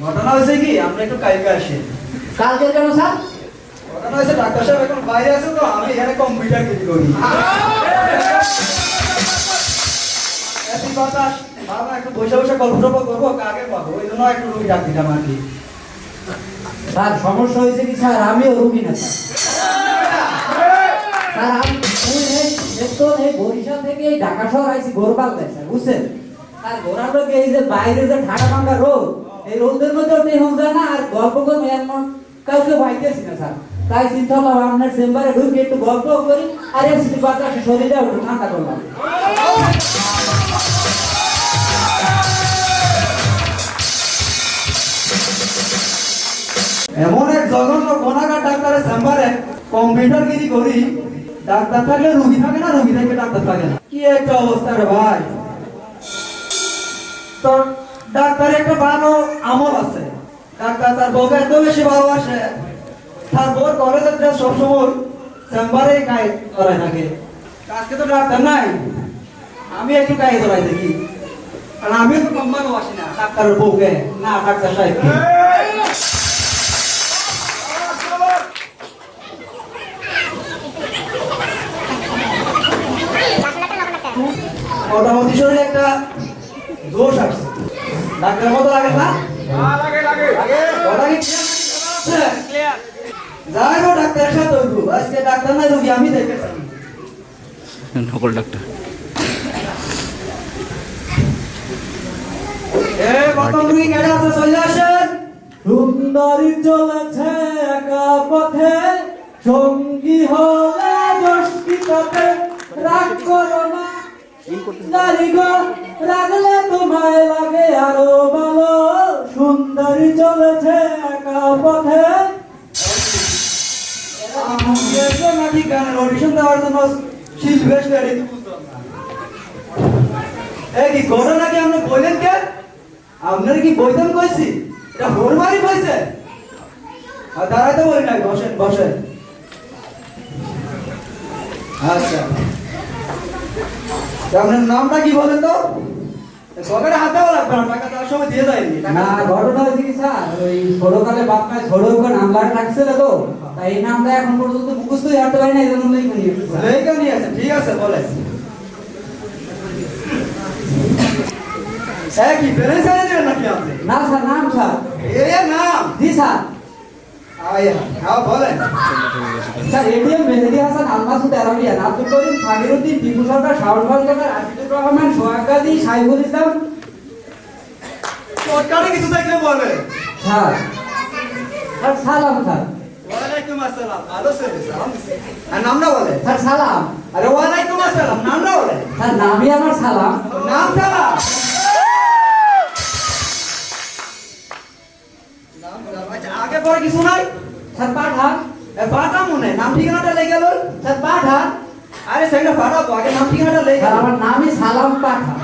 ঘটনা হয়েছে কি আমরা একটু কালকে আসি। কালকে কেন স্যার? ঘটনা হয়েছে ডাক্তার সাহেব এখন বাইরে আছে তো আমি এখানে কম্পিউটার কিনি করি। একই কথা বাবা একটু বসে বসে গল্প টল্প করবো কাকে পাবো ওই জন্য একটু রুগী ডাক দিলাম আর কি। স্যার সমস্যা হয়েছে কি স্যার? আমিও রুগী না স্যার। আমি এই বরিশাল থেকে এই ঢাকা শহর আইছি ঘোরপাল দেয় স্যার, বুঝছেন? আর ঘোরার লোক এই যে বাইরে যে ঠান্ডা ঠান্ডা রোদ, এই রোদের মধ্যে ওঠে হন যায় না, আর গল্প করবো এমন কাউকে পাইতেছি না স্যার। তাই চিন্তা করলাম আপনার চেম্বারে ঢুকে একটু গল্প করি আর এসি বাতাসে শরীরটা একটু ঠান্ডা করলাম। এমন এক জঘন্য ঘনাঘাট ডাক্তারের চেম্বারে কম্পিউটার গিরি করি, ডাক্তার থাকলে রুগী থাকে না, রুগী থাকলে ডাক্তার থাকে না। কি একটা অবস্থা রে ভাই। তো ডাক্তার একটা ভালো আমল আছে, ডাক্তার তার বউকে এত বেশি ভালোবাসে, তার বউর কলেজের ড্রেস সবসময় চেম্বারে গায়ে ধরায় থাকে। আজকে তো ডাক্তার নাই, আমি একটু গায়ে ধরাই দেখি, কারণ আমিও তো কম ভালোবাসি না ডাক্তারের বউকে না ডাক্তার সাহেবকে। মোটামুটি শরীরে একটা জোশ আসছে, ডাক্তার মতো লাগে না? যাই হোক ডাক্তারের সাথে হইব, আজকে ডাক্তার নাই রুগী আমি দেখেছি। নকল ডাক্তার কত রুগী কেটে আছে চলে আসেন। সুন্দরী চলেছে একা পথে, সঙ্গী হলে দোষী পথে, রাগ করো না নারী গো, রাগলে তোমায় লাগে আরো ভালো। সুন্দরী চলেছে একা পথে। নাকি গানের অডিশন দেওয়ার জন্য শিল্পী রেডি বুঝলাম না। এই কি ঘটনা কি আপনি বললেন কে? আপনার কি বইতেন কইছি? এটা হোরমারি কইছে? আর দাঁড়াইতে বলি না, বসেন বসেন। আচ্ছা আপনার নামটা কি বলেন তো? পকেটে হাত দেওয়া লাগবে না, টাকা দেওয়ার সময় দিয়ে যায়নি। না, ঘটনা হয়েছে কি স্যার, ওই ছোটকালে বাপ মায়ের ছোট করে নাম্বার রাখছিল তো, তাই এই নামটা এখন পর্যন্ত মুখস্থই হাঁটতে পারি না, এই জন্য লেখা নিয়ে আছে। ঠিক আছে বলেন। কি ব্যালেন্স আনে দেবেন নাকি আপনি? না স্যার, নাম স্যার। এই নাম? জি স্যার। হ্যাঁ বলেন। Sir ATM Mehedi Hasan, আলমাসুদ Arabian, Abdul Karim, সামিরউদ্দিন, Tipu সরকার, শাওন সরকার, আজিজুর রহমান, সোহাগ গাজী, সাইফুল ইসলাম। সরকারে কিছু থাকলে বলে। স্যার আর সালাম স্যার। ওয়ালাইকুম আসসালাম। ভালো ছেলে, সালাম দিছে। আর নামটা বলে। স্যার সালাম। আরে ওয়ালাইকুম আসসালাম, নামটা বলে। স্যার নামই আমার সালাম। নাম সালাম। আচ্ছা আগে পরে কিছু নাই? স্যার পাঠান। পাঠা মনে নাম ঠিকানাটা লেগে গেল। স্যার পাঠান। আরে সেটা পাঠাবো, আগে নাম ঠিকানাটা লেগে স্যার গেল। আমার নামই সালাম পাঠান।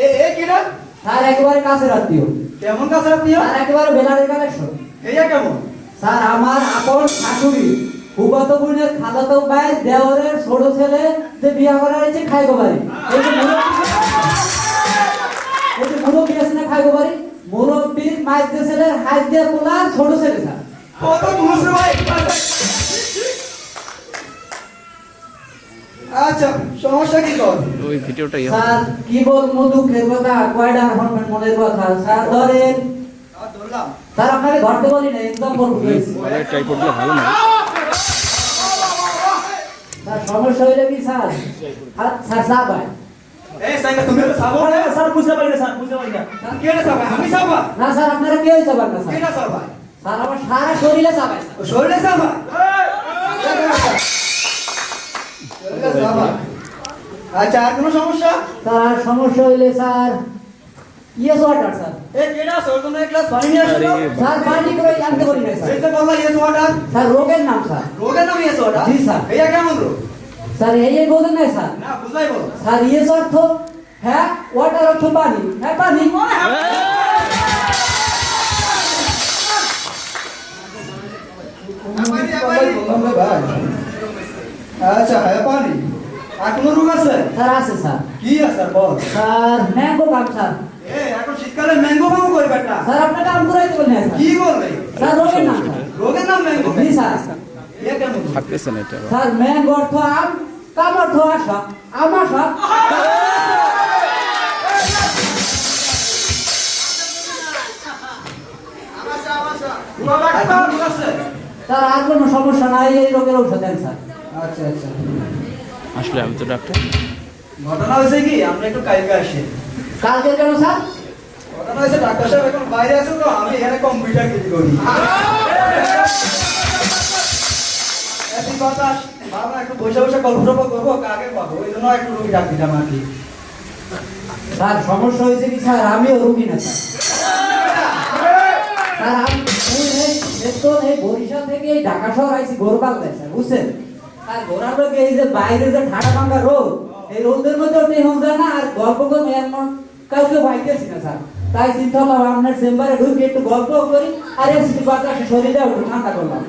এ কিরা? স্যার একেবারে কাছের আত্মীয়। কেমন কাছে আপনি? স্যার একেবারে বেলারের কানেকশন। এইয়া কেমন? স্যার আমার আপন শাশুড়ি, ফুফাতো বোনের খালাতো ভাই দেওরের ছোট ছেলে যে বিয়ে করা হয়েছে খাইগো বাড়ি। এই যে মুরব্বী আছে না খাইগো বাড়ি, মুরব্বীর মাইক দিয়ে ছেলের হাত দিয়ে পোলা ছোট ছেলে স্যার। কত মুসলিম ভাই। আচ্ছা সমস্যা কি কর? ওই ভিডিওটাই স্যার কি বলবো দুঃখের কথা, কয়টা হরমোন মনের কথা। স্যার ধরেন, ধরলাম। স্যার আপনাকে ধরতে বলি না, একদম বলবো। ট্রাই করলে ভালো না। স্যার সমস্যা হইলে কি স্যার? স্যার চা পায়। এই সাইকেল তুমি তো সাবো না। স্যার বুঝতে পারি না, স্যার বুঝতে পারি না। কে রে সাবা? আমি সাবা। না স্যার আপনারা কেউ চাবেন না কে স্যার। না সাবা? স্যার আমার সারা শরীরে চাবায়। ও শরীরে সাবা। শরীরে সাবা। আচ্ছা আর কোনো সমস্যা? স্যার সমস্যা হইলে স্যার ইয়েস ওয়াটার স্যার। এই কেডা সরজনে এক গ্লাস পানি নিয়ে আসো। স্যার পানি করে আনতে পারি না স্যার। এই যে বললা ইয়েস ওয়াটার। স্যার রোগের নাম স্যার। রোগের নাম ইয়েস ওয়াটার? জি স্যার। এইয়া কেমন রোগ? স্যার এই বলেন না স্যার। না বুঝাই বলো। স্যার ইয়েস অর্থ হ্যাঁ, ওয়াটার অর্থ পানি। হ্যাঁ পানি। আচ্ছা হ্যাঁ পানি। আর কোনো রোগ আছে? স্যার আছে স্যার। কি আছে বল? স্যার ম্যাঙ্গো কাম স্যার। এখন শীতকালে ম্যাঙ্গো ভাঙো কই বেটা? স্যার আপনি কাম করাইতে বলেন কি বলবে? স্যার রোগের নাম স্যার। রোগের নাম ম্যাঙ্গো? জি স্যার। এ কেমন? থাকতেছে না এটা স্যার ম্যাঙ্গো অর্থ আম, কাম অর্থ আশা, আম আশা। আর কোনো রোগ আছে? স্যার আর কোনো সমস্যা নাই, এই রোগের ঔষধ দেন স্যার। আচ্ছা আচ্ছা। আসলে আমি তো ডাক্তার ঘটনা হয়েছে কি আমরা একটু কালকে আসি। কালকে কেন স্যার? ঘটনা হয়েছে ডাক্তার সাহেব এখন বাইরে আছে তো আমি এখানে কম্পিউটার কিনি করি। একদিন বাতাস ভাবনা একটু বসে বসে গল্প টল্প করবো কাকে পাবো ওই জন্য একটু রুগী ডাক দিলাম আর কি। স্যার সমস্যা হয়েছে কি স্যার, আমিও রুগী না স্যার। স্যার আমি বেতন এই বরিশাল থেকে এই ঢাকা শহর আইছি গোরবাল দেয় স্যার, বুঝছেন? আর ঘোরার লোকে এই যে বাইরে যে ঠাডা ভাঙ্গা রোদ, এই রোদের মধ্যে ওঠে হন যায় না, আর গল্প করে এমন কাউকে পাইতেছি না স্যার। তাই চিন্তা করলাম আপনার চেম্বারে ঢুকে একটু গল্প করি, আর এসি বাতাসে শরীরটা একটু ঠান্ডা করলাম।